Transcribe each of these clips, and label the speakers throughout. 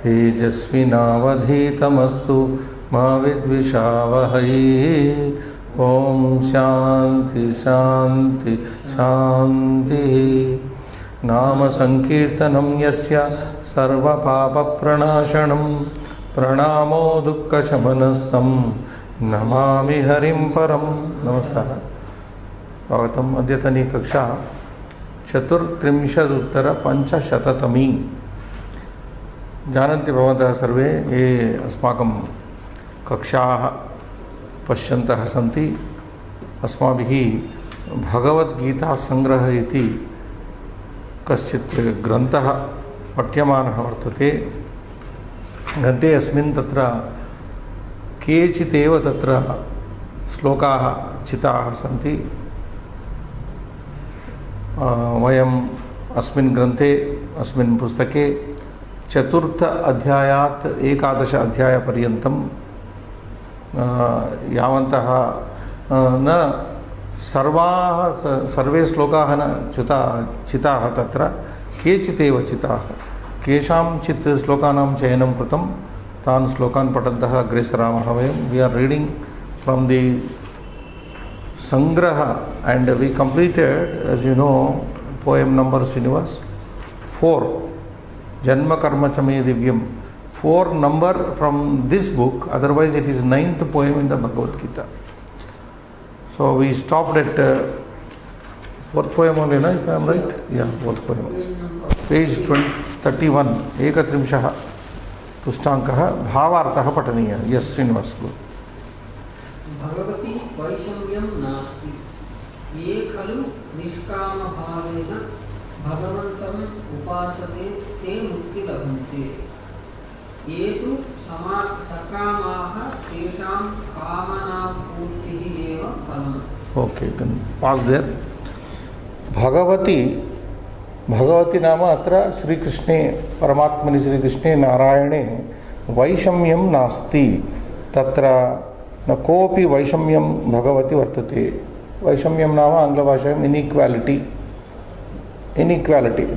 Speaker 1: तेजस्विनावधीतमस्तु मा विद्विषावहै। ओम शांति शांति शांति। नाम संकीर्तनं यस्य सर्वपापप्रणाशनं प्रणामो दुःखशमनस्तं नमामि हरिं परम। नमस्कार। स्वागतम। अद्यतनी कक्षा 34-उत्तर-500तमी। जानन्ति भवन्तः सर्वे ये अस्माकं कक्षाः पश्यन्तः सन्ति। अस्माभिः भगवद्गीतासङ्ग्रहः इति कश्चित् ग्रन्थः पठ्यमानः वर्तते। ग्रन्थे अस्मिन् तत्र केचिदेव तत्र श्लोकाः चिताः सन्ति। वयम् अस्मिन् ग्रन्थे अस्मिन् पुस्तके 4th अध्यायात् 11 अध्यायपर्यन्तं यावन्तः न सर्वे श्लोकाः न चिताः तत्र केचिदेव चिताः। केषाञ्चित् श्लोकानां चयनं कृतं, तान् श्लोकान् पठन्तः अग्रे सरामः वयं। We are reading from the संग्रह and we completed, as you know, poem number Srinivas 4, Janma Karma Chame Divyam. 4 number from this book, otherwise it is 9th poem in the Bhagavad Gita. So we stopped at 4th poem only, no? If I am right? Yeah, 4th poem. Page 31, Ekatrimshah Tushtankah Bhavartah Pataniya. Yes, Srinivas, good.
Speaker 2: Bhagwati वैषम्यं नास्ति, ये खलु निष्कामभावेन भगवन्तम् उपासते ते मुक्ति लभन्ते, ये तु सकामाः तेषां कामनापूर्तिः एव फलम्।
Speaker 1: Okay, can pause there. Bhagwati नाम अत्र श्रीकृष्णे परमात्मनि श्रीकृष्णे नारायणे वैषम्यं नास्ति। तत्र न कोऽपि वैषम्यं भगवति वर्तते। वैषम्यं नाम आङ्ग्लभाषायाम् inequality.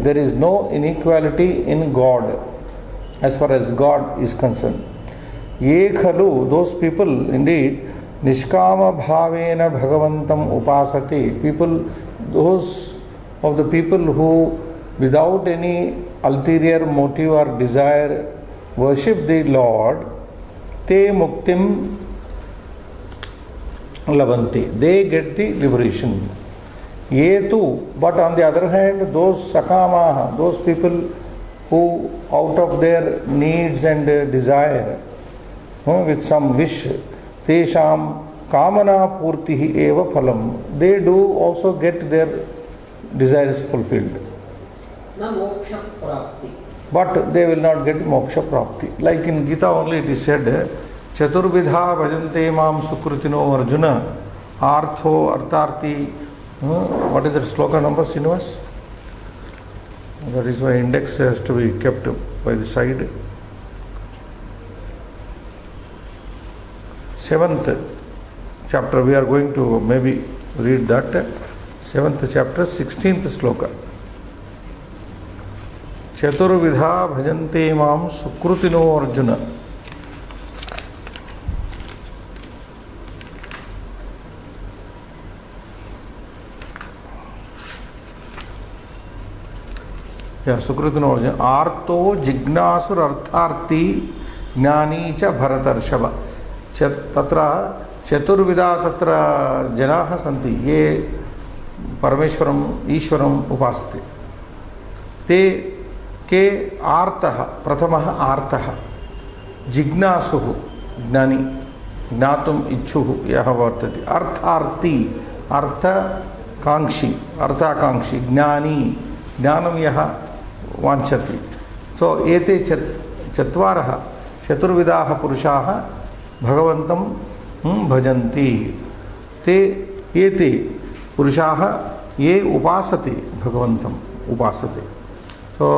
Speaker 1: There is no inequality in God as far as God is concerned. ये खलु, those people indeed निष्काम भावेन भगवन्तं उपासते, people, those of the people who without any ulterior motive or desire worship the Lord, ते मुक्तिं labhanti, they get the liberation. Ye tu, but on the other hand, those sakamaha, those people who out of their needs and desire, with some wish, tesham kamana purtihi eva phalam, they do also get their desires fulfilled.
Speaker 2: Na moksha prapti.
Speaker 1: But they will not get moksha prapti. Like in Gita only it is said, चतुर्विधा भजन्ते माम सुकृतिनो अर्जुन आर्थो अर्थार्थी. What is that sloka number, Srinivas? That is why index has to be kept by the side. 7th chapter, we are going to maybe read that. 7th chapter, 16th sloka. चतुर्विधा भजन्ते माम सुकृतिनो अर्जुन. सुकृतिनो अर्जुन आर्तो जिज्ञासुर अर्थार्थी ज्ञानी च भरतर्षभ. तत्र चतुर्विधा तत्र जनाः सन्ति ये परमेश्वरम् ईश्वरम् उपासते. ते के आर्तः, प्रथमः आर्तः, जिज्ञासुः ज्ञानी, ज्ञातुम् इच्छुः यः वर्तते, अर्थार्थी अर्थाकाङ्क्षी, ज्ञानी ज्ञानं यः वाञ्छति. सो एते चत्वारः चतुर्विधाः पुरुषाः भगवन्तं भजन्ति. ते एते पुरुषाः ये उपासते, भगवन्तम् उपासते. सो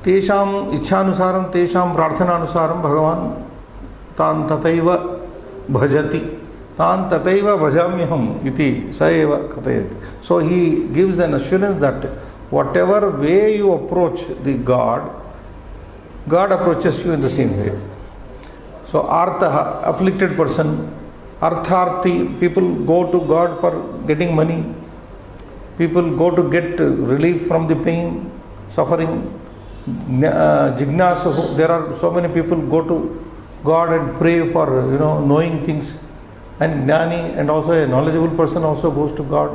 Speaker 1: तेषाम् इच्छानुसारं, तेषां प्रार्थनानुसारं भगवान् तान् तथैव भजति. तान् तथैव भजाम्यहम् इति स एव कथयति. So he gives an assurance that whatever way you approach the God, God approaches you in the same way. So artha, afflicted person, artharthi, people go to God for getting money, people go to get relief from the pain, suffering. Jignasu, there are so many people go to God and pray for knowing things, and Gnani and also a knowledgeable person also goes to God.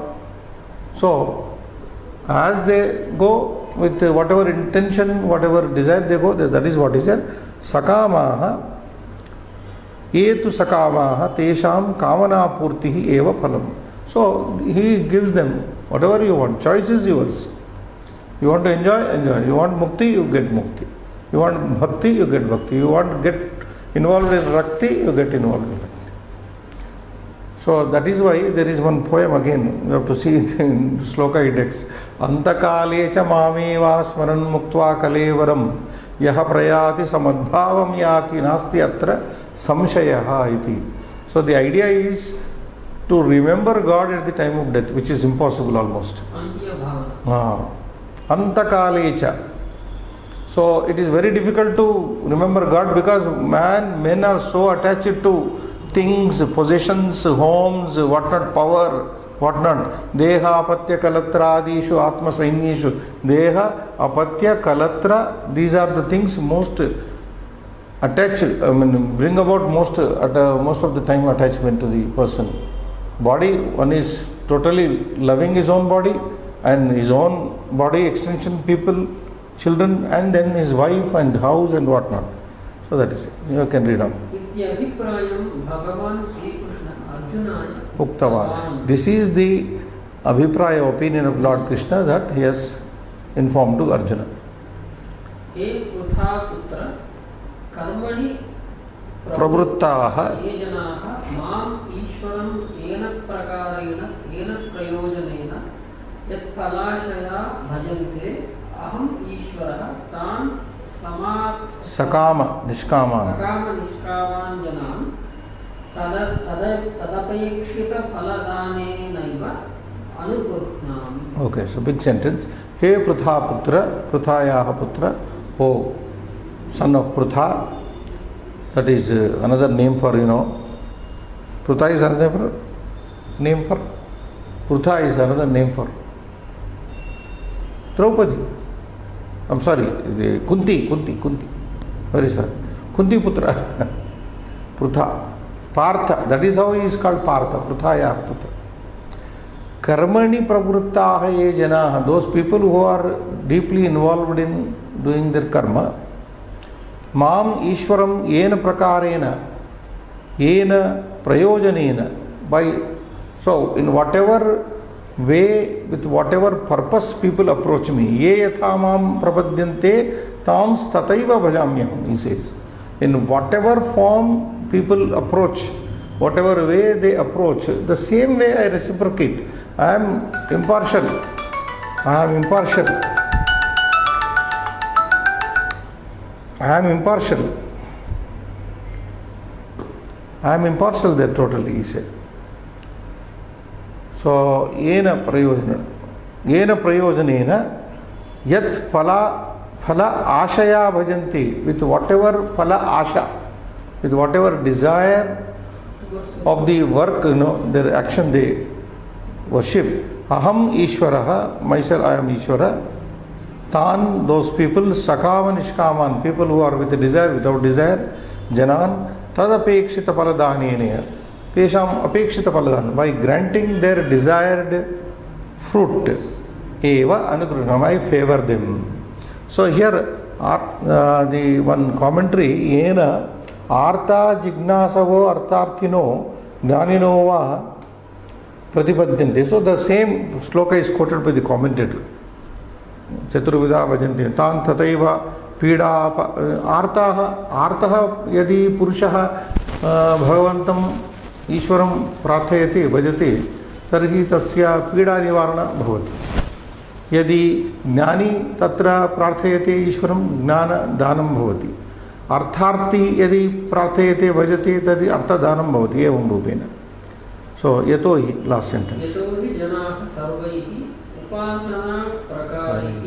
Speaker 1: So as they go with whatever intention, whatever desire they go, that is what is there. Sakamaha etu sakamaha tesham kamana purtihi eva phalam. So he gives them whatever you want. Choice is yours. You want to enjoy, enjoy. You want mukti, you get mukti. You want bhakti, you get bhakti. You want to get involved in rakti, you get involved in rakti. So that is why there is one poem again, you have to see in Shloka index. Antakale cha mameva smaran muktva kalevaram yaha prayati samadbhavam yati nasti atra samshayaha iti. So the idea is to remember God at the time of death, which is impossible almost. Antakalecha. So it is very difficult to remember God because men are so attached to things, possessions, homes, whatnot, power, whatnot. Deha, apatya, kalatra, adishu, atma, sainyeshu. Deha, apatya, kalatra, these are the things most attached, bring about most of the time attachment to the person. Body, one is totally loving his own body and his own body extension, people, children, and then his wife and house and whatnot. So that is it. You can read on. This is the Abhipraya opinion of Lord Krishna that he has informed to Arjuna. Pravruttaha Sakama Nishkaman
Speaker 2: Janam Tadapekshita Phaladane Naiva Anupurnam.
Speaker 1: Okay, so big sentence. He Prutha Putra, Pruthayaha Putra, O son of Prutha, that is another name for, Prutha is another name for, Prutha is another name for Draupadi. I'm sorry, Kunti. Very sorry. Kunti Putra. Prutha. Partha. That is how he is called Partha. Pruthaya Putra. Karmani pravruttaha ye janaha. Those people who are deeply involved in doing their karma. Mam Ishwaram yena prakarena. Yena prayojanena. So, in whatever way, with whatever purpose people approach me, ye yatha mam prapadyante tams tataiva bhajamyaham, he says. In whatever form people approach, whatever way they approach, the same way I reciprocate. I am impartial. I am impartial there totally, he said. So, yena prayojanena yat phala ashaya bhajanti, with whatever phala asha, with whatever desire of the work, their action they worship. Aham Ishwaraha, myself I am Ishwara. Tan, those people, sakama nishkaman, people who are with a desire, without desire, janan, tadapekshita paladhanena. Tesham apekshita paladhan, by granting their desired fruit, eva anugraham, I favor them. So here the one commentary, yena artha jignasavo artharthino gnanino va pratipadyante. So the same shloka is quoted by the commentator. Chaturvida bhajanti tan tataiva pida artaha yadi purushaha bhagavantam Ishwaram प्रार्थयति भजते तर्हि तस्य पीडा निवारण भवति. यदि ज्ञानी तत्र प्रार्थयते ईश्वरं ज्ञान दानं भवति. अर्थार्थी यदि प्रार्थयते भजते तर्हि अर्थदानं भवति. एवं रूपेण. सो यतो हि लास्ट सेंटेंस.
Speaker 2: यतो हि जनाः सर्वैः उपासना प्रकारैः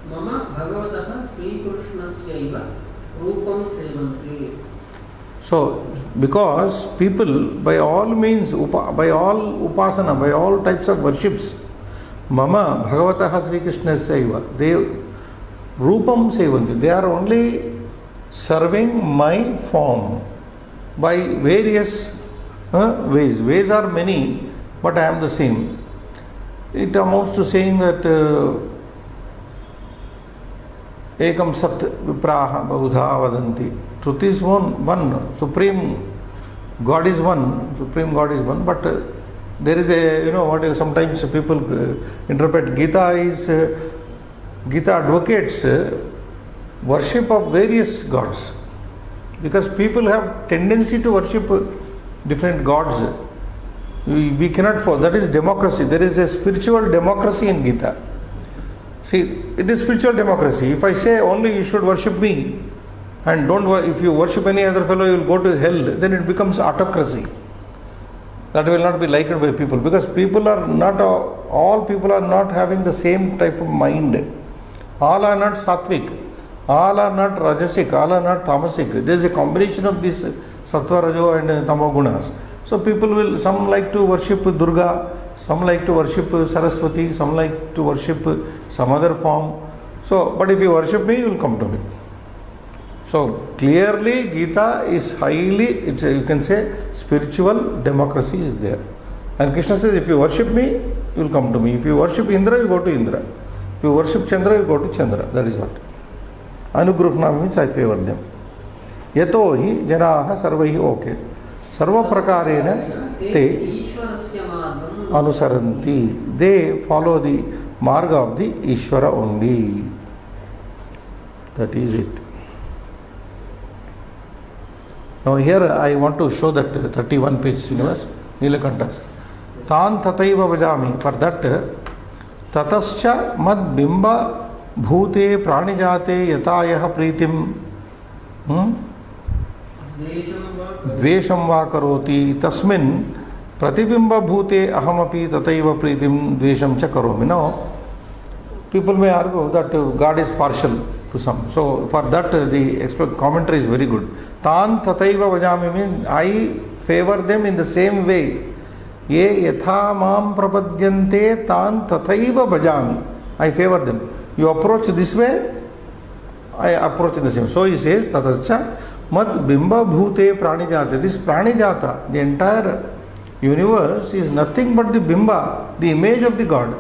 Speaker 2: मम भगवतः श्रीकृष्णस्यैव रूपं सेवन्ते.
Speaker 1: So, because people by all means, by all upasana, by all types of worships, Mama Bhagavataha Sri Krishnasya, they Rupam Sevanti, they are only serving my form by various ways. Ways are many, but I am the same. It amounts to saying that Ekam Sat Vipraha Bahudha Vadanti. Truth is one, Supreme God is one, Supreme God is one, but there is a, sometimes people interpret Gita is, Gita advocates worship of various gods, because people have tendency to worship different gods. We cannot follow. That is democracy. There is a spiritual democracy in Gita. See, it is spiritual democracy. If I say only you should worship me, and if you worship any other fellow, you will go to hell, then it becomes autocracy. That will not be liked by people, because people are not, all people are not having the same type of mind. All are not sattvic, all are not rajasic, all are not tamasic. There is a combination of these sattva, rajo and tamo gunas. So people will, some like to worship Durga, some like to worship Saraswati, some like to worship some other form. So, but if you worship me, you will come to me. So clearly Gita is highly, you can say, spiritual democracy is there. And Krishna says, if you worship me, you will come to me. If you worship Indra, you go to Indra. If you worship Chandra, you go to Chandra. That is what. Anugruhnam means I favor them. Yato hi janaha sarvaihi okay. Sarva prakarena te anusaranti. They follow the marga of the Ishvara only. That is it. Now here I want to show that 31 page Srinivas Neelakantas. Tan tataiva vajami. For that, tatascha mad bimba bhute pranijate yatayaha pritim dvesham va karoti tasmin pratibimba bhute ahamapi tataiva pritim dvesham cha karomi. Now, people may argue that God is partial to some. So for that the commentary is very good. Tan tataiva vajami means I favor them in the same way. Ye yatha mam prapadyante tan tataiva bhajami. I favor them. You approach this way, I approach in the same. So he says, tatascha mad bimba bhute pranijate. This pranijata, the entire universe is nothing but the bimba, the image of the God.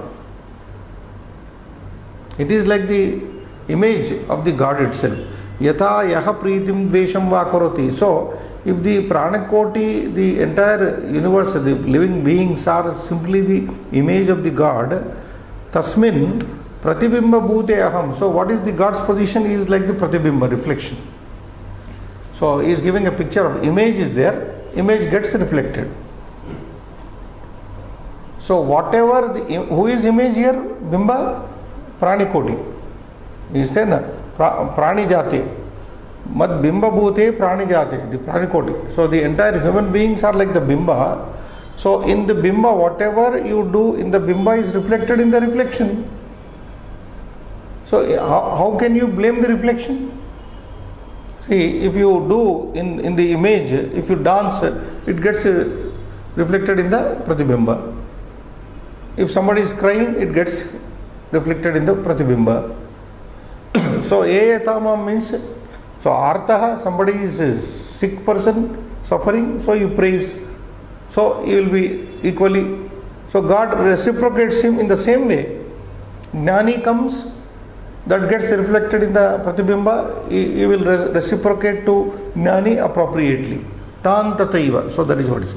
Speaker 1: It is like the image of the God itself. Yatha yaha pritim dvesham va karoti. So, if the pranakoti, the entire universe, the living beings are simply the image of the God, tasmin pratibimba bhute aham. So, what is the God's position? He is like the pratibimba, reflection. So, he is giving a picture of image is there, image gets reflected. So, whatever, who is image here? Bimba? Pranikoti. He said, Pranijate. Mad bimba bhute pranijate. The pranikoti. So, the entire human beings are like the bimba. So, in the bimba, whatever you do in the bimba is reflected in the reflection. So, how can you blame the reflection? See, if you do in the image, if you dance, it gets reflected in the pratibimba. If somebody is crying, it gets reflected in the pratibimba. So, Eyatamam means, so Artaha, somebody is a sick person suffering, so you praise. So, he will be equally. So, God reciprocates him in the same way. Jnani comes, that gets reflected in the pratibimba, he will reciprocate to Jnani appropriately. Tan tataiva. So, that is what it is.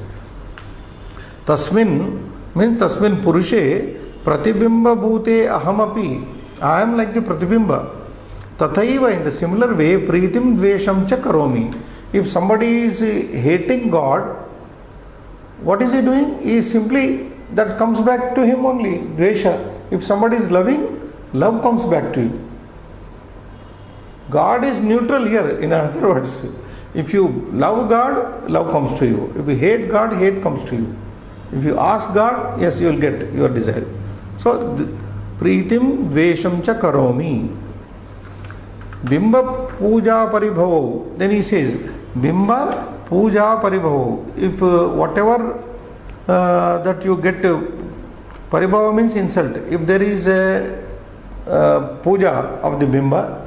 Speaker 1: Tasmin means Tasmin Purushe pratibimba bhute ahamapi. I am like the pratibimba. Tathaiva, in the similar way, pritim dvesham cha karomi. If somebody is hating God, what is he doing? He is simply, that comes back to him only, dvesha. If somebody is loving, love comes back to you. God is neutral here, in other words. If you love God, love comes to you. If you hate God, hate comes to you. If you ask God, yes, you will get your desire. So, pritim dvesham cha karomi. Bimba Puja Paribhavo. Then he says, Bimba Puja Paribhavo. If whatever that you get, Paribhava means insult. If there is a puja of the Bimba,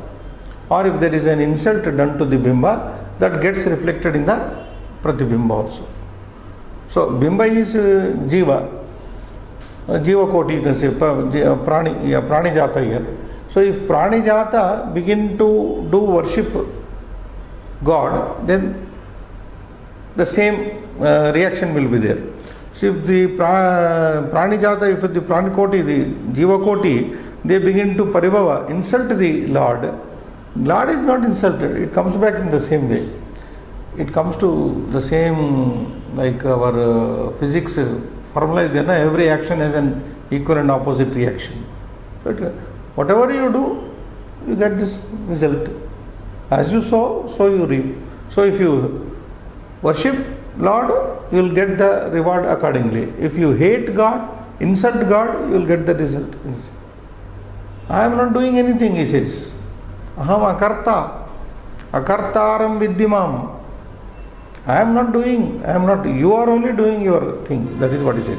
Speaker 1: or if there is an insult done to the Bimba, that gets reflected in the Pratibimba also. So, Bimba is Jiva. Jiva Koti, you can say, Prani Jata here. So, if Prani Jata begin to do worship God, then the same reaction will be there. So, if the Prani Jata, if the Prani Koti, the Jiva Koti, they begin to Paribhava, insult the Lord, Lord is not insulted, it comes back in the same way. It comes to the same, like our physics formula is there, na? Every action has an equal and opposite reaction. But whatever you do, you get this result. As you sow, so you reap. So if you worship Lord, you will get the reward accordingly. If you hate God, insult God, you will get the result. I am not doing anything, he says. Aham akarta, akartaram vidyamam. I am not doing, I am not, you are only doing your thing. That is what he says.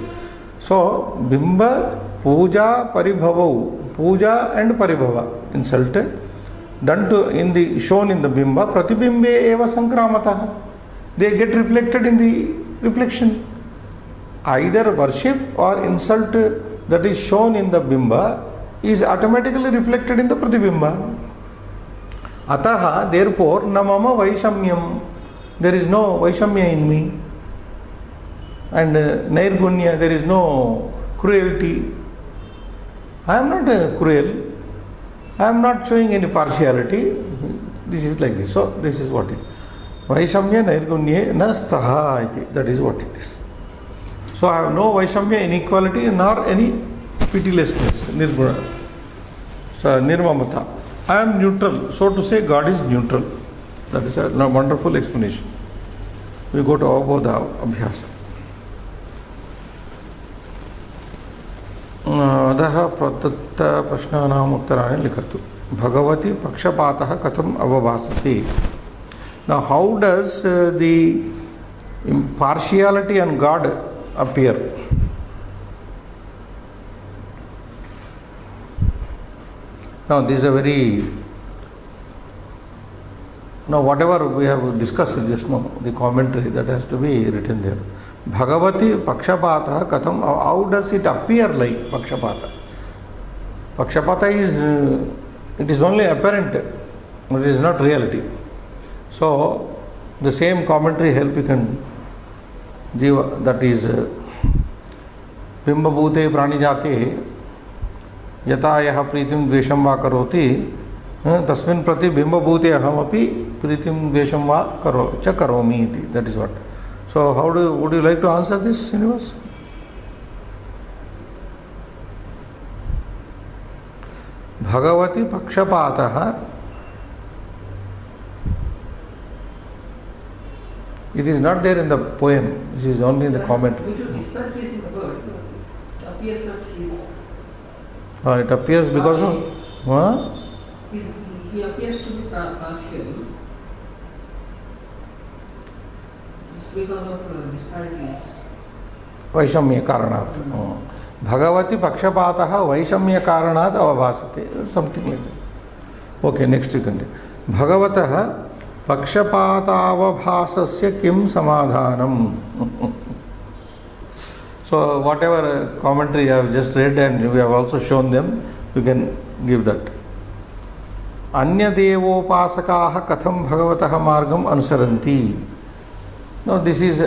Speaker 1: So, Bimba, Puja, Paribhava, Puja and Paribhava, insult, done to, shown in the Bimba, Pratibimbe eva sankramataha. They get reflected in the reflection. Either worship or insult that is shown in the Bimba is automatically reflected in the Pratibimba. Ataha, therefore, namama vaishamyam. There is no vaishamya in me. And nairgunya, there is no cruelty. I am not cruel. I am not showing any partiality. This is like this. So, this is what it is. Vaishamya nairgunye na staha. That is what it is. So, I have no vaishamya, inequality, nor any pitilessness, nirguna. So, nirmamata. I am neutral. So to say, God is neutral. That is a wonderful explanation. We go to Avabodha Abhyasa. Adaha pratatta prashnanam uttarani likatu. Bhagavati pakshapataha katam avabhasati. Now, how does the impartiality on God appear? Now, this is a very, now whatever we have discussed just now, the commentary that has to be written there. Bhagavati Pakshapata Katham, how does it appear like Pakshapata? Pakshapata is, it is only apparent, but it is not reality. So, the same commentary help you can, that is, Bimba Bhute Pranijate, यथा यह प्रीतिम द्वेषम वा करोति तस्मिन् प्रति बिंबभूते अहमपि प्रीतिम द्वेषम वा करोमि इति. That is what. So how do would you like to answer this, Srinivas? भगवती पक्षपातः, it is not there in the poem, this is only in the commentary.
Speaker 2: We should discuss this in the word. It appears that she is.
Speaker 1: It appears because of
Speaker 2: he appears to be partial just because of disparities.
Speaker 1: वैषम्य कारणात्. भगवती पक्षपातः वैषम्य कारणात् अवभासते, something like that. Okay, next you continue. भगवतः पक्षपातावभासस्य किं समाधानम्? So whatever commentary I have just read and we have also shown them, you can give that. Anya devopasakaah katham bhagavatah margam anusaranti. Now this is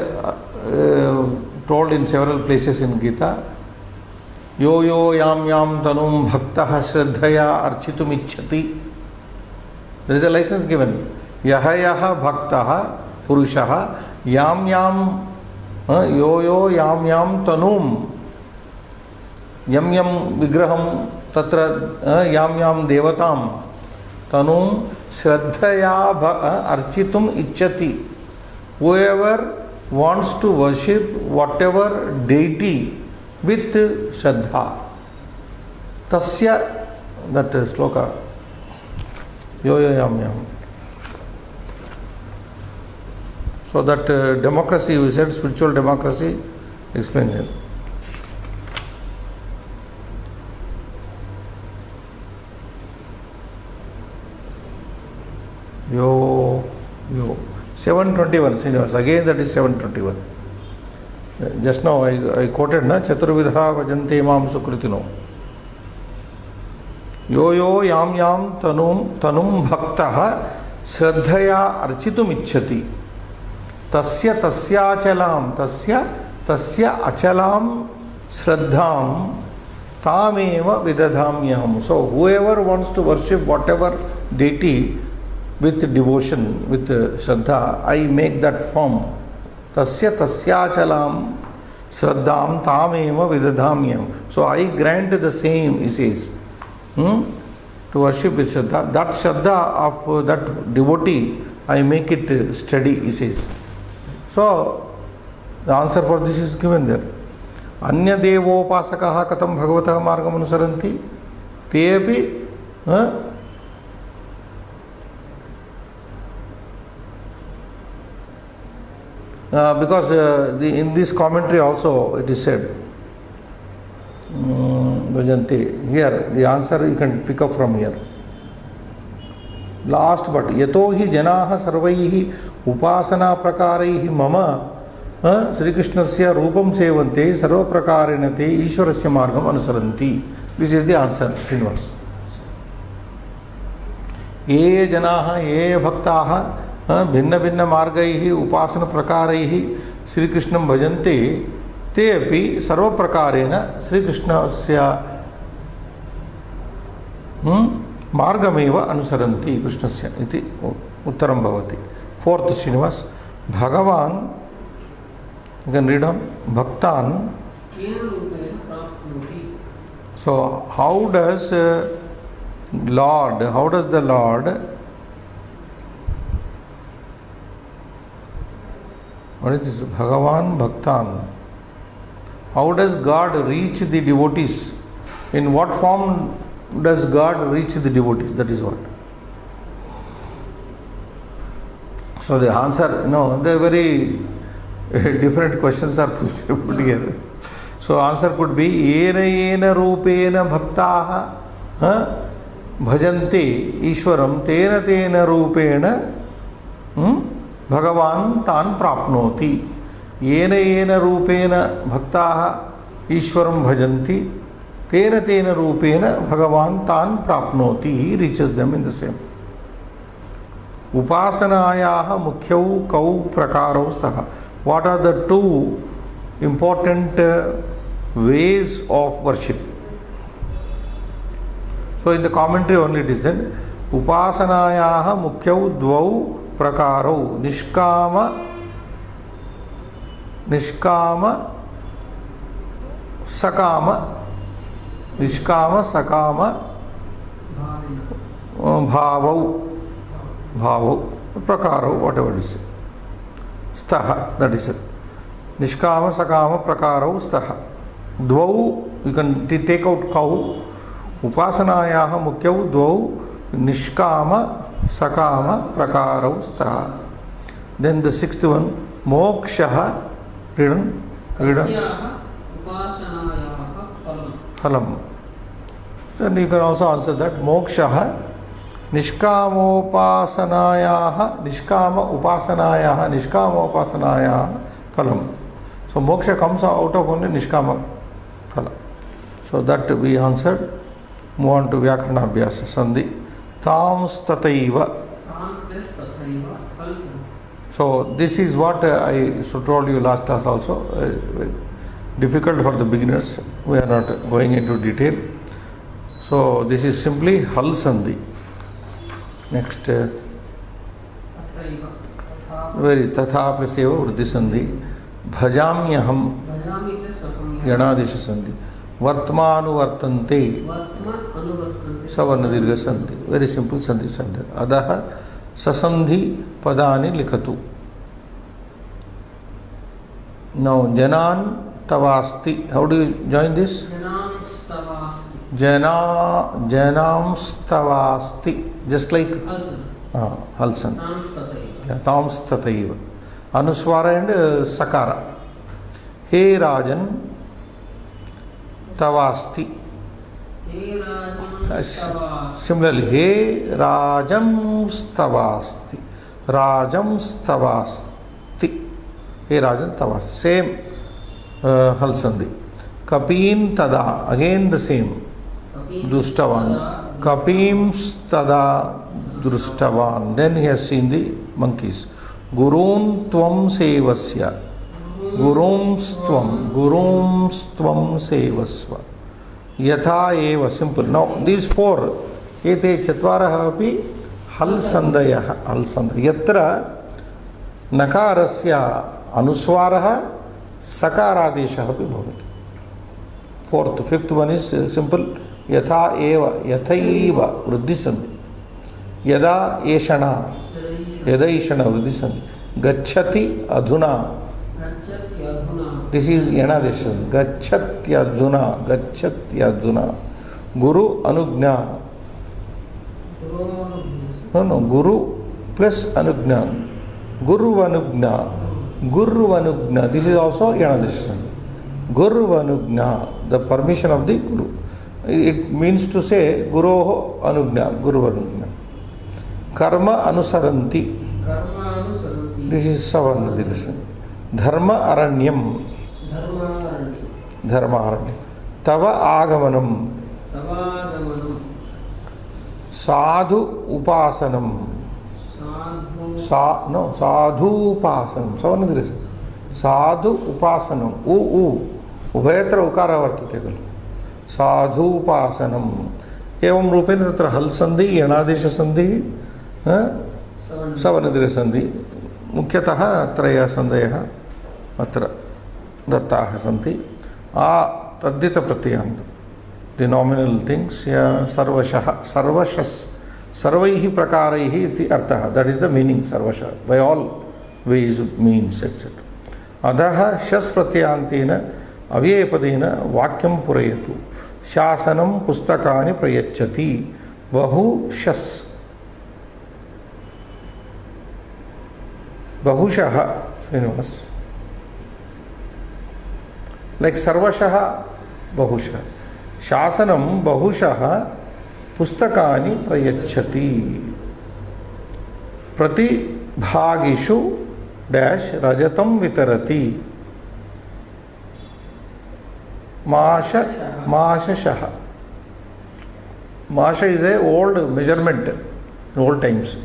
Speaker 1: told in several places in Gita. Yo yo yam yam tanum bhaktah shraddhaya architum ichchati. There is a license given. Yaha yaha bhaktah purushah yam yam यो यो याम याम तनुम यम यम विग्रहम तत्र याम याम देवताम तनुम श्रद्धया अर्चितुम इच्छति. Whoever wants to worship whatever deity with Shraddha, tasya, that sloka, Yo yo yam yam. So that democracy, we said spiritual democracy, explain it. Yo, 721, Srinivas. Again that is 721. Just now I quoted na Chaturvidha Vajante Mam Sukritino. Yo yo yam yam tanum bhaktaha shraddhaya architum ichchati. Tasya achalam shraddham tameva vidadhamyaham. So whoever wants to worship whatever deity with devotion, with shraddha, I make that form. Tasya achalam shraddham tameva vidadhamyaham. So I grant the same, he says. To worship with shraddha. That shraddha of that devotee, I make it steady, he says. So, the answer for this is given there. Anya devopasakaha katam bhagavataha margam anusaranti. Te api because in this commentary also it is said, Bhajanti. Here, the answer you can pick up from here. Last but yato hi janaha sarvaihi upasana prakaraihi mama Sri Krishnasya rupam sevante sarva prakarinate ishwarasya margam anusaranti. This is the answer, Srinivas. Ye janaha ye bhaktaha भिन्न भिन्न मार्गैः उपासना प्रकारैः श्री कृष्णं भजन्ते ते अपि सर्व प्रकारेण श्री कृष्णस्य मार्गमेव अनुसरन्ति कृष्णस्य इति उत्तरं भवति. फोर्थ श्रीनिवास भगवान् you can read on bhaktan. So how does the Lord what is this Bhagavan Bhaktan? How does God reach the devotees? In what form does God reach the devotees? That is what. So the answer, the very different questions are put here. So answer could be yena rupena bhaktaha bhajante ishwaram tena rupena Bhagavan tan prapnoti. Yena rupena bhaktaha ishwaram bhajanti tena rupena Bhagavan tan prapnoti. He reaches them in the same. Upasanayaha mukhyau kau prakarau staha. What are the two important ways of worship? So in the commentary only it is said, Upasanayaha mukhyau dvau prakarau nishkama sakama bhavau prakarau, whatever it is. Staha, that is it. Nishkama sakama prakarau staha. Dvau, you can take out kau. Upasanayaha mukhyau dvau nishkama sakama prakarau staha. Then the sixth one, mokshaha, written phalam. So you can also answer that. Mokshaha nishkama upasanayaha phalam. So moksha comes out of only nishkama phala. So that we answered. Move on to Vyakarana Abhyasa Sandhi. Tams tataiva. So this is what I told you last class also. Difficult for the beginners. We are not going into detail. So this is simply Hal Sandhi. Next. Very Tatha Praseva Vriddhi Sandhi. Bhajamyaham. Yanadisha Sandhi. Vartmanu Vartante. Savarna Dirgha Sandhi. Very simple Sandhi. Adaha Sasandhi Padani Likatu. Now Janan Tavasti. How do you join this? Janam Stavasti. just like halsan. Yeah, tams tataiva. Anuswara and sakara. He Rajan tavasti. Similarly, he Rajam stavasti. Rajam stavasti. He Rajan tavasti. Same halsandi. Kapin tada. Again the same. Drustavan. Kapim tada drustavan. Then he has seen the monkeys. Gurun tvam sevasya. Gurum stvam sevasva. Yatha eva. Simple. Now these four. Ete chatvaraha api halsandayah. Halsandayah. Yatra nakarasya anuswaraha sakaradeshaha api bhavati. Fourth, fifth one is simple. Yatha eva. Yathaiva. Vruddhisandhi. Yada eshana. Yada ishana. Vruddhisandhi. Gacchati adhuna. This is Yanadeshan. Gacchatyadhuna. Gacchatyadhuna. Guru anugna. No. Guru plus anugna. Guru anugna. Guru anugna. This is also Yanadeshan. Guru anugna. The permission of the Guru. It means to say Guru anugna. Guru anugna. Karma anusaranti. This is Savarna direction. Dharma aranyam. Dharma aranyam. Tava agamanam. Sadhu upasanam. Sadhu upasanam. Savarna direction. Sadhu upasanam. Ubhayatra ukara vartate khlu. Sadhu upasanam. Evam rupena tatra hal sandhi, yanadesha sandhi, savarnadira sandhi. Mukyatah traya sandhayah atra dattaah santi. Taddita pratyanta. The nominal things, sarvashah, sarvashas, sarvaihi prakaraihi iti artha. That is the meaning, sarvashah. By all ways, means, etc. Adaha shas pratyantina avyepadena vakyam purayatu. Shasanam pustakani prayachati. Bahu shas. Bahushaha. Srinivas. Like sarvashaha bahusha. Shasanam bahushaha pustakani prayachati. Prati bhagishu dash rajatam vitarati. Masha. Masha is a old measurement in old times.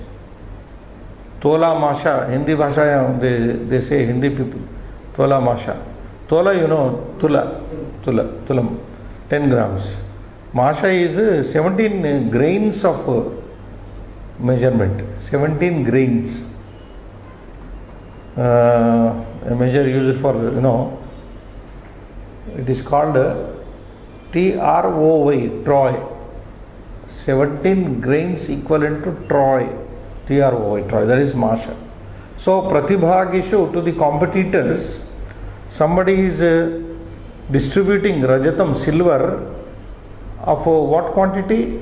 Speaker 1: Tola Masha, Hindi Bhasha, they say Hindi people. Tola Masha. Tola, you know, Tulam, 10 grams. Masha is 17 grains of measurement. 17 grains. A measure used for, it is called TROY, Troy. 17 grains equivalent to Troy. TROY, Troy. That is Masha. So, Pratibhagishu, to the competitors, somebody is distributing Rajatam, silver, of what quantity?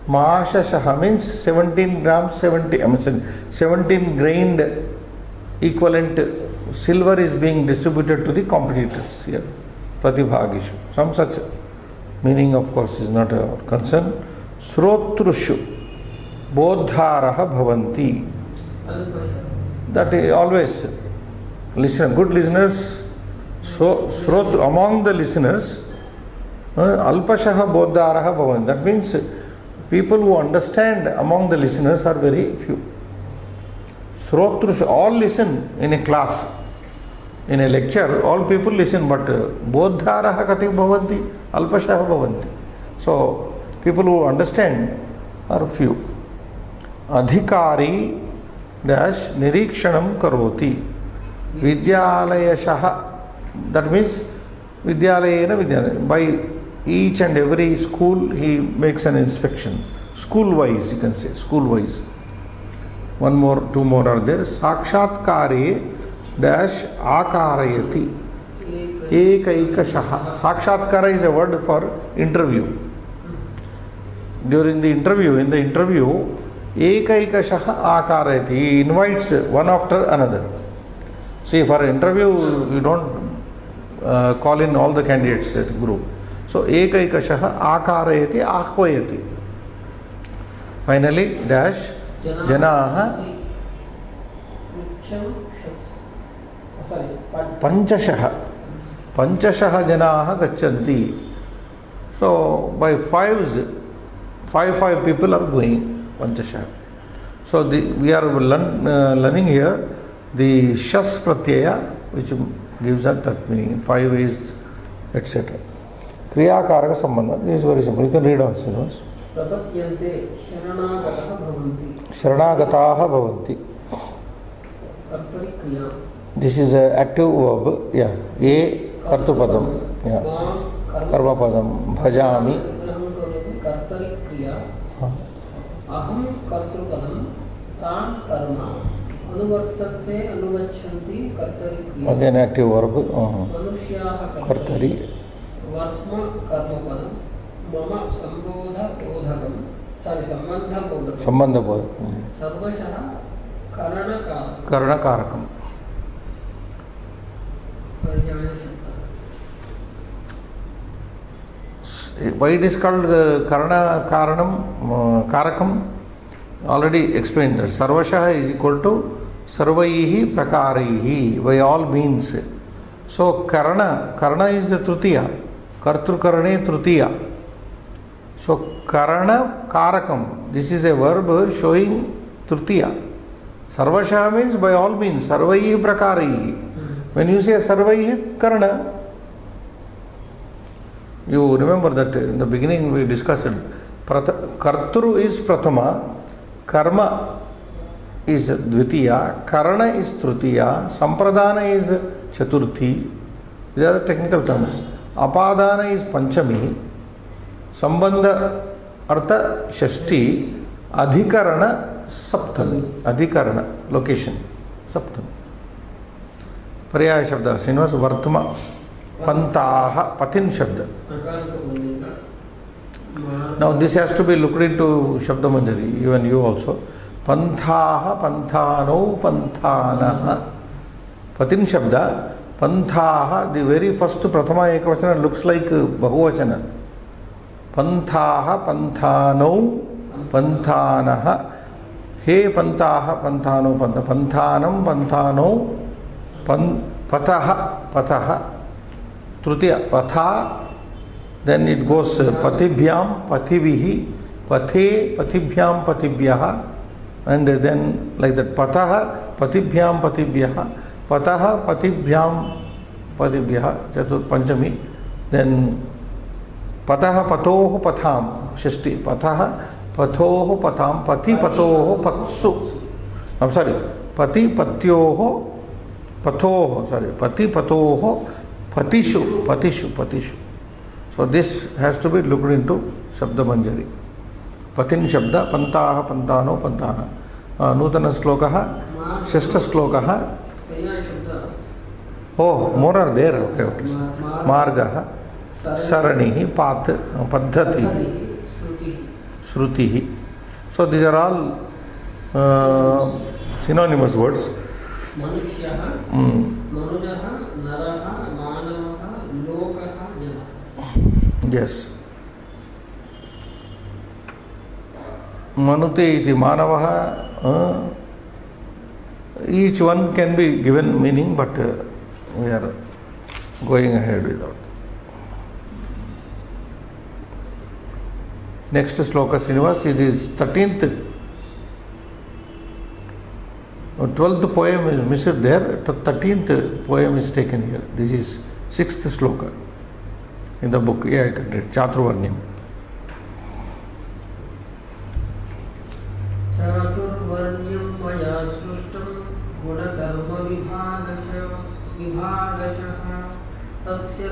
Speaker 1: Masha Shaha means 17 grams, 17 grained equivalent silver is being distributed to the competitors here. Pratibhagishu. Some such meaning, of course, is not our concern. Srotrushu bodharaha bhavanti. That is always listen. Good listeners. So among the listeners, alpashaha bodharaha bhavanti. That means people who understand among the listeners are very few. Srotrushu, all listen in a class. In a lecture, all people listen, but bodharaha kati bhavanti, alpashaha bhavanti. So, people who understand are few. Adhikari dash nirikshanam karoti. Vidyalayashaha. That means Vidyalayena. By each and every school, he makes an inspection. School wise, you can say, school wise. Two more are there. Sakshatkare dash akarayati. Ekaikashaha. Sakshatkara is a word for interview. During the interview, Ekaikashah aakarayati. He invites one after another. See, for interview, you don't call in all the candidates at group. So, ekaikashah aakarayati ahvayati. Finally, dash janaha panchashah. Panchashah janaha gachanti. So, by five people are going panchashah. So, we are learning here the shas pratyaya, which gives us that meaning. 5 is etc. Kriya karaka sambandha. This is very simple. You can read also.
Speaker 2: Prapatyante sharanagataha bhavanti.
Speaker 1: Sharanagataha bhavanti.
Speaker 2: Kartari kriya.
Speaker 1: This is an active verb. Yeah. A kartupadam. Yeah. Karma padam. Bhajami.
Speaker 2: Kartari kriya. Aham kartrupadam. Tan karma. Anuvartate anugachanti kartari kriya.
Speaker 1: Again active verb.
Speaker 2: Manushyaha
Speaker 1: Kartari.
Speaker 2: Vartma karmapadam. Mama sambodha bodhakam. Sorry, sambandha bodhakam.
Speaker 1: Sambandha bodhakam.
Speaker 2: Sarvashaha karanakarakam.
Speaker 1: Karanakarakam. Why it is called Karana Karanam Karakam? Already explained that Sarvashaha is equal to Sarvaihi Prakaraihi, by all means. So Karana is the Trutiya, Kartrukarane Trutiya. So Karana Karakam, this is a verb showing Trutiya. Sarvashaha means by all means, Sarvaihi Prakaraihi. When you say Sarvaihi Karana, you remember that in the beginning we discussed Kartru is Prathama, Karma is Dvitiya, Karana is Trutiya, Sampradana is Chaturthi. These are the technical terms. Apadana is Panchami, Sambandha Artha Shashti, Adhikarana Saptami. Adhikarana, location, Saptami. Pariyaya Shabda, Srinivas, Vartma, Pantaha, Patin Shabda. Now this has to be looked into Shabda Manjari, even you also. Panthaha, Panthano, Panthanaha. Patin Shabda, Panthaha, the very first Prathama Ekavachana looks like Bahuvachana. Panthaha, Panthano, Panthanaha. He Pantaha, Panthano, Panthanam, Panthano, Pataha, Trutiya, Patha, then it goes Patibhyam, Pativihi, Pathe, Patibhyam, Patibhyaha, and then like that Pataha, Patibhyam, Patibhyaha, Pataha, Patibhyam, Patibhyaha, Chatur Panchami, then Pataha, Patoho, Patham, Shashti, Pataha, Pathoho, Patham, Pati, Patoho, Patsu. I'm sorry, Pati, Patyoho, Pathoho, sorry, Pati, Patoho, Patishu, Patishu, Patishu. So this has to be looked into Shabda Manjari. Patin Shabda, Pantaha, Pantano, Pantana. Nutana Slokaha, Shashta Slokaha. Oh, more are there. Okay, okay. Margaha, Saranihi, Path, Paddhati, Srutihi. So these are all synonymous words.
Speaker 2: Manusyaha, Manujaha, Naraha, Manavaha, Lokaha, Jana.
Speaker 1: Yes. Manute iti Manavaha. Each one can be given meaning, but we are going ahead without. Next sloka, Srinivas, it is 13th. 12th poem is missed there, 13th poem is taken here. This is 6th sloka in the book. Yeah, I can read. Chaturvarnyam.
Speaker 2: Chaturvarnyam maya srushtam gunakarma vibhagashaha tasya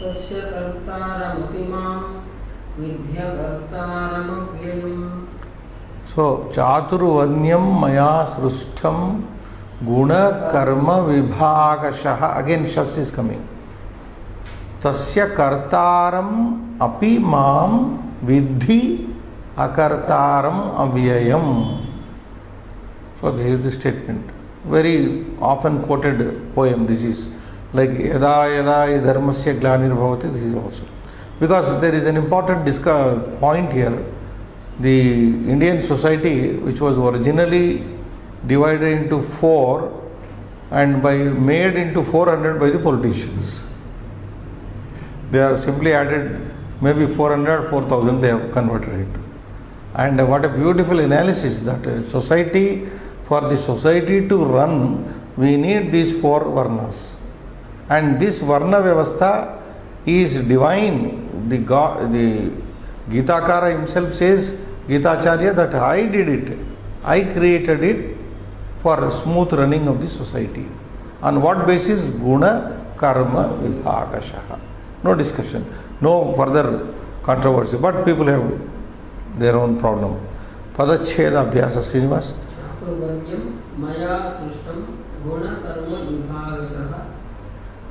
Speaker 2: kartaram mam vidya kartaram avyayam.
Speaker 1: So, Chaturvarnyam maya srushtam guna karma vibhagashaha. Again, shas is coming. Tasya kartaram api mam vidhi akartaram avyayam. So this is the statement. Very often quoted poem this is. Like yada yada dharmasya glanirvavati, this is also. Because there is an important point here. The Indian society, which was originally divided into four and made into 400 by the politicians. They have simply added maybe 400, 4,000 they have converted it. And what a beautiful analysis that society, for the society to run, we need these four varnas. And this varna vyavastha is divine. The Gitakara himself says, Gitacharya, that I did it. I created it for smooth running of the society. On what basis? Guna, karma, vibhagashaha. No discussion, no further controversy. But people have their own problem. Padacheda Abhyasa Srinivas.
Speaker 2: Maya Srishtam Guna Karma Vibhagashaha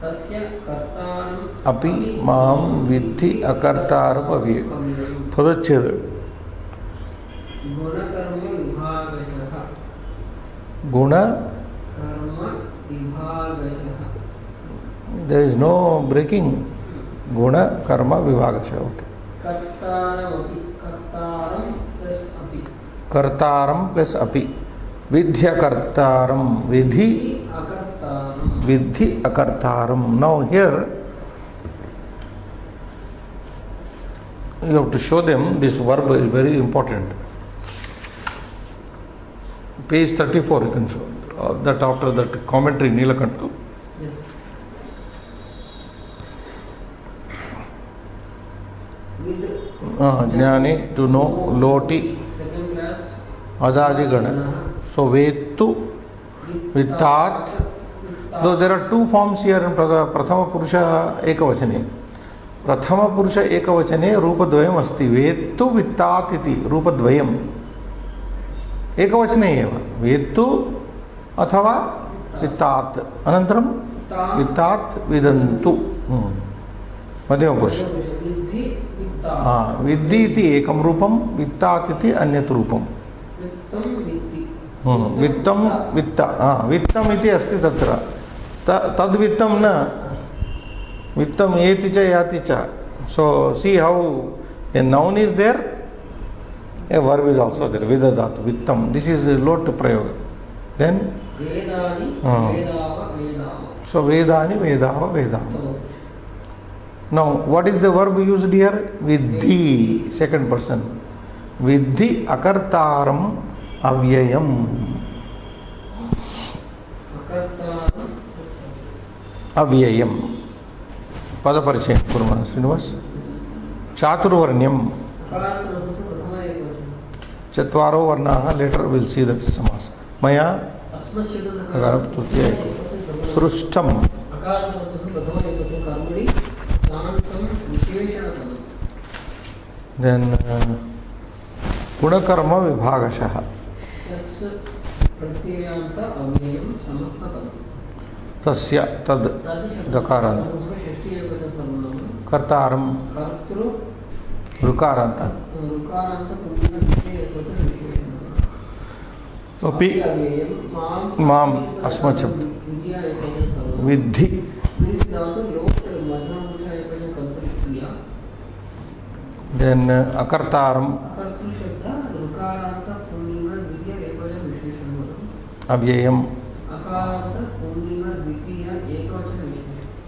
Speaker 2: Tasya Kartaram
Speaker 1: Api Mam Vidhi Akartaram Avi. Padacheda
Speaker 2: Guna Karma Vibhagashaha.
Speaker 1: Guna
Speaker 2: Karma Vibhagashaha.
Speaker 1: There is no breaking. Guna Karma Vibhagashaha. Okay.
Speaker 2: Kartaram Api. Kartaram plus Api.
Speaker 1: Kartaram plus Api. Vidhya Kartaram. Vidhi Akartaram. Now here you have to show them this verb is very important. Page 34 you can show. That after that commentary Nilakanta.
Speaker 2: Yes.
Speaker 1: Jnani to know, Loti,
Speaker 2: Second class.
Speaker 1: Adadigana. So Vetu, Vittat. Though there are two forms here in Prathama Purusha Ekavachane. Prathama Purusha Ekavachane Rupadvayam asti. Vetu Vittat iti Rupadvayam. Ekavachane eva. Vetu athava Vittat. Anantaram Vittat Vidantu. Madhyama Purusha. Vidhi iti ekam rupam, vittat iti anyat rupam. Vittam vitta. Vittam iti asti tatra. Tad vittam na. Vittam eti cha yati cha. So see how a noun is there, a verb is also there. Vidadat, vittam. This is a lot prayoga. Then
Speaker 2: Vedani, Vedava, Vedava.
Speaker 1: So Vedani, Vedava, Vedava. Now, what is the verb used here? Vidhi, second person. Vidhi akartaram avyayam. Avyayam. Padaparicayam kurma Srinivas. Chaturvarnyam. Chatvaro varnaha. Later we will see that samas. Maya Srushtam. Then Gunakarma Vibhagashaha. Tasya Tad Dakaranta. Kartaram Rukaranta. Api Mam Asmachabd. Vidhi. Then Akartaram Avyayam.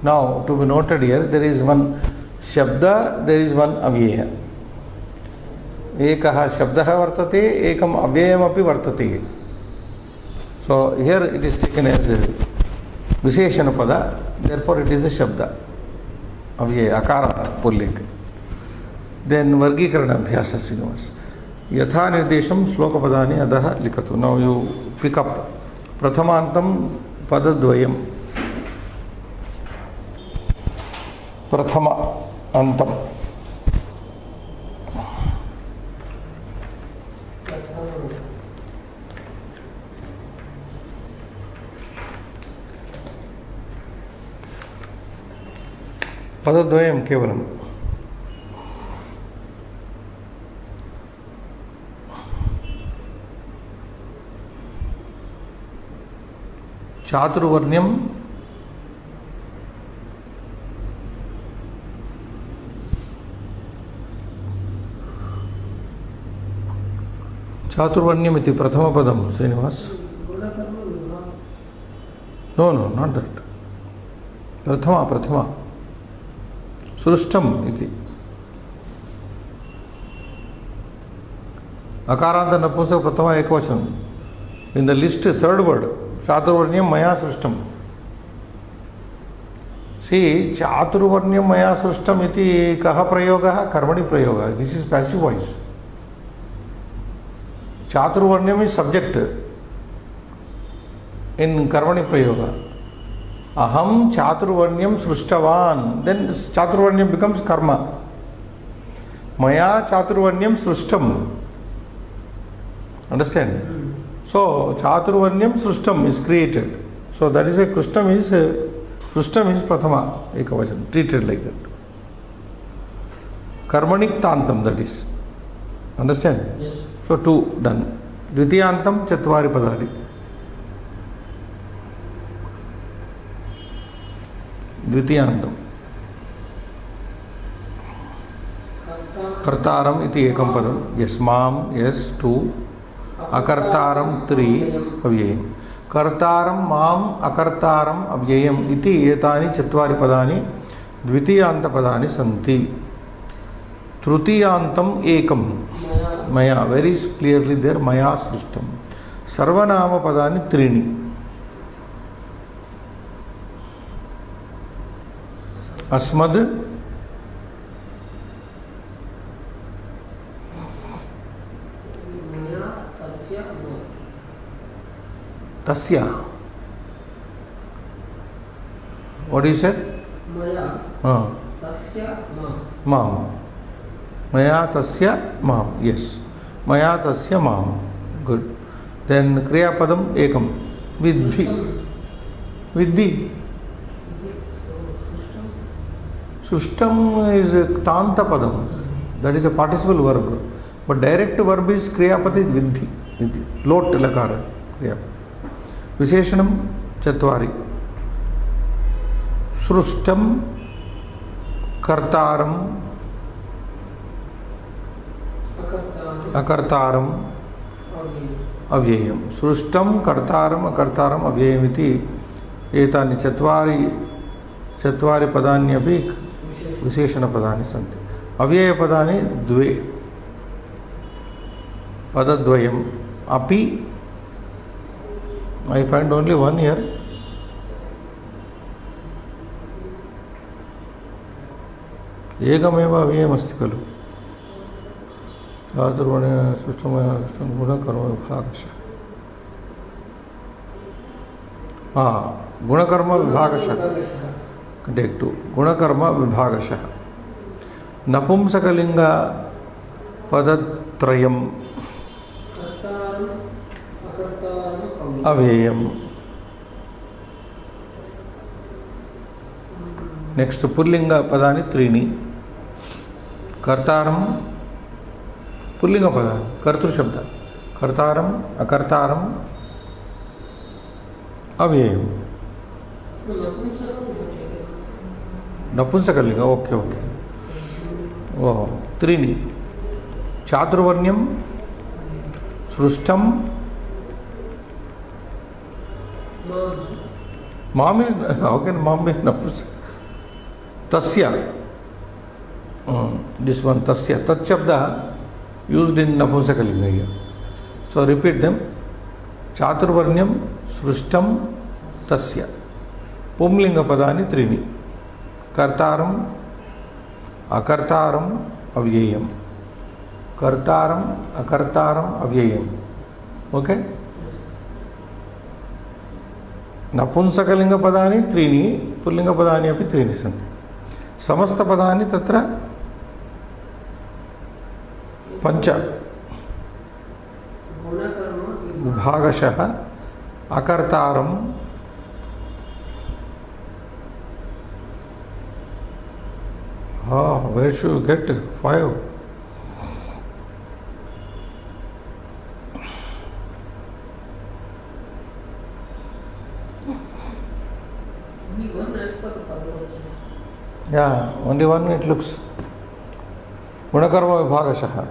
Speaker 1: Now to be noted here, there is one Shabda, there is one Avyaya. Ekaha Shabdaha vartate, ekam Avyayam api vartate. So here it is taken as Visheshana Pada, therefore it is a Shabda. Avyaya, Akarat, Pullik. Then Vargikarana Abhyasa Srinivas. Yatha Nirdesham Sloka Padani Adaha Likatu. Now you pick up Prathamantam Padadvayam. Prathama Antam. Padadvayam Kevalam. चातुर्वर्ण्यम चातुर्वर्ण्यम इति प्रथम पदम Srinivas no no not that प्रथमा सृष्टम इति अकारांत नपुंसक प्रथमा एकवचनम in the list third word चातुर्वर्ण्यम मया सृष्टम सी चातुर्वर्ण्यम मया सृष्टम इति कः प्रयोगः कर्मणि प्रयोगः दिस इज पैसिव वॉइस चातुर्वर्ण्यम इज सब्जेक्ट इन कर्मणि प्रयोग अहम चातुर्वर्ण्यम सृष्टवान देन चातुर्वर्ण्यम बिकम्स कर्म मया चातुर्वर्ण्यम सृष्टम अंडरस्टैंड सो चातुर्वर्ण्यम सृष्टम is created so that is why सृष्टम इज प्रथमा एकवचन ट्रीटेड लाइक दैट कर्मणिक्तांतम that is understand so two done द्वितीयांतम चत्वारि पदानि द्वितीयांतम कर्तारम इति एकं पदं यस माम यस टू अकर्तारम त्री अव्ययम् कर्तारम माम अकर्तारम अव्ययम् इति एतानि चत्वारि पदानि द्वितीयांत पदानि सन्ति तृतीयांतम एकं मया वेरी क्लियरली देयर मया सृष्टम सर्वनाम पदानि त्रीणि अस्मद् तस्य व्हाट इज इट
Speaker 2: मया तस्य
Speaker 1: माम मया तस्य माम यस मया तस्य माम गुड देन क्रियापदम एकम विद्धि विद्धि सृष्टम इज तांत पदम that is a participle verb but direct verb is क्रियापद विद्धि लोट लकार क्रिया विशेषणम चत्वारि सृष्टम कर्तारम अकर्तारम अव्ययम सृष्टम कर्तारम अकर्तारम अव्ययम इति एतानि चत्वारि पदान्यपि विशेषणपदानि सन्ति अव्ययपदानि द्वे पदद्वयम् अपि I find only one here एकमेव अव्ययमस्ति खलु चातुर्वर्ण्य सृष्टमय गुणकर्म विभागशः गुणकर्म विभागशः टेक टू गुणकर्म विभागशः नपुंसकलिंग पदत्रयम् अव्ययम् नेक्स्ट पुल्लिंग पदानि त्रीणि कर्तारं पुल्लिंग पदानि कर्तृशब्द कर्तारम् अकर्तारम् अव्ययम् नपुंसकलिंग ओके ओके ओ त्रीणि चातुर्वर्ण्यं सृष्टं mom is how can mom be napusaka tasya this one tasya tat shabda used in napusakalinga here so repeat them chaturvarnyam srishtam tasya pumlinga padani trini kartaram akartaram avyayam kartaram akartaram avyayam okay नपुंसकलिंग पदानि त्रीणि pulling पदानि अपि त्रीणि सन्ति समस्त पदानि तत्र पञ्च विभागशः अकर्तारं where should you get 5? Yeah, only one it looks. Gunakarma vibhagashah.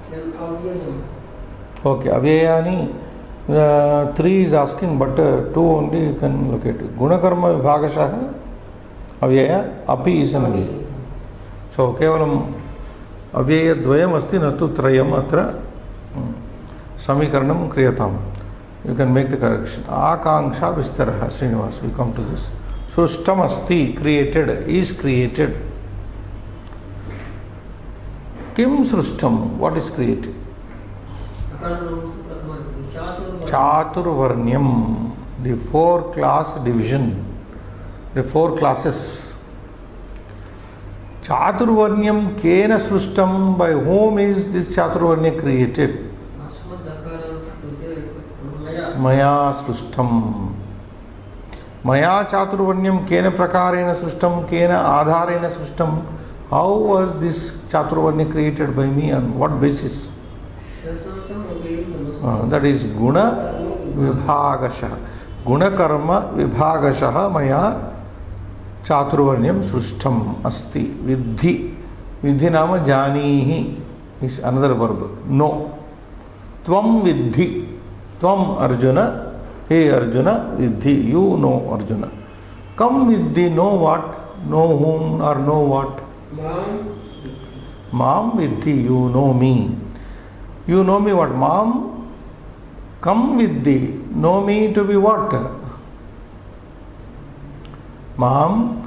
Speaker 2: Then avyayam.
Speaker 1: Okay, avyayani. 3 is asking, but 2 only you can look at. Gunakarma vibhagashah. Avyaya, api is an avyaya. So, kevalam avyaya dvayam asti, natu trayam atra samikaranam kriyatam. You can make the correction. Akanksha vistaraha, Srinivas, we come to this. Srushtam asti, created, is created. Kim srushtam, what is created? Chaturvarnyam, the 4 class division, the 4 classes. Chaturvarnyam kena srushtam, by whom is this Chaturvarnya created? Maya srushtam. Maya Chaturvarnyam kena prakarena srushtam, kena adharena srushtam. How was this Chaturvarnya created by me, on what basis? That is Guna Vibhagasha. Guna Karma Vibhagasha Maya Chaturvarnyam Srushtam Asti. Vidhi. Vidhi nama janihi is another verb. No. Tvam vidhi. Tvam Arjuna. Hey Arjuna, vidhi. You know Arjuna. Come vidhi, know what? Know whom or know what? Mam vidhi, you know me. You know me what? Mam. Come vidhi. Know me to be what? Mam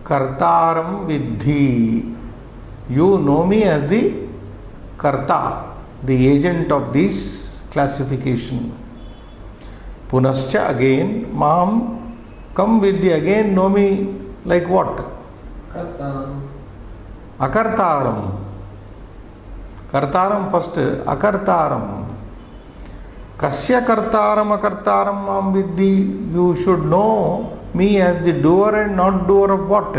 Speaker 1: kartaram vidhi. You know me as the karta, the agent of this classification. Punascha, again, mam, come vidhi, again know me like what? Akartaram. Kartaram first, akartaram. Kasya kartaram akartaram mam vidhi. You should know me as the doer and not doer of what?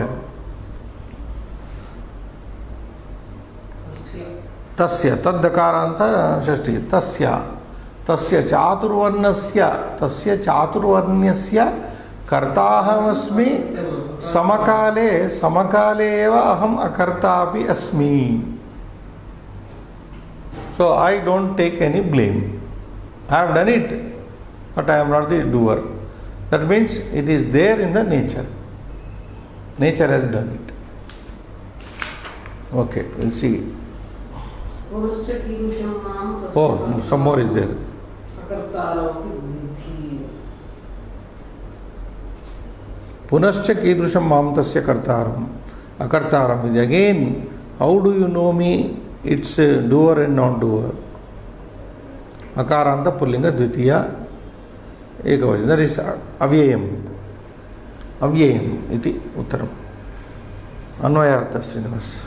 Speaker 1: Tasya. Tad dakaranta shashti. Tasya. Tasya chaturvarnasya. Tasya chaturvarnyasya kartahamasmi samakale. Samakale eva aham akartapi asmi. So I don't take any blame. I have done it, but I am not the doer. That means it is there in the nature. Nature has done it. Okay, we'll see. Oh, some more is there. Punascha kidrusham mam tasya kartaram. Akartaram. Again, how do you know me? It's a doer and non-doer. Akaranta pullinga dvitiya ekavachana. That is avyayam. Avyayam iti uttaram. Anvayartha, Srinivas.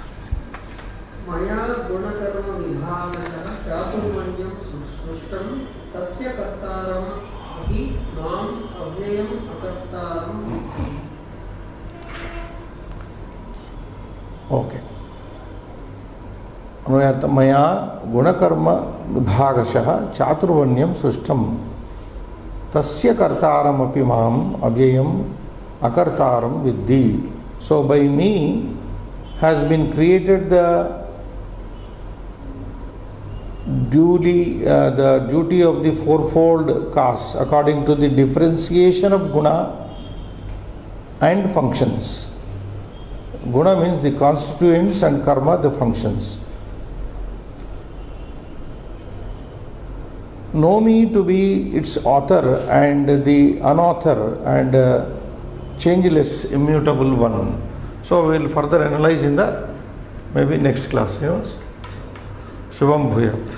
Speaker 2: Maya gunakarma vibhagashah chaturvarnyam srushtam tasya kartaram api mam avyayam akartaram.
Speaker 1: Okay. Maya gunakarma vibhagashah chaturvarnyam srushtam tasya kartaram api mam avyayam akartaram vidhi. So by me has been created the duty of the fourfold cause according to the differentiation of guna and functions. Guna means the constituents and karma the functions. Know me to be its author and the unauthor and changeless, immutable one. So we will further analyze in the maybe next class. Yes? Shubham Bhuyat.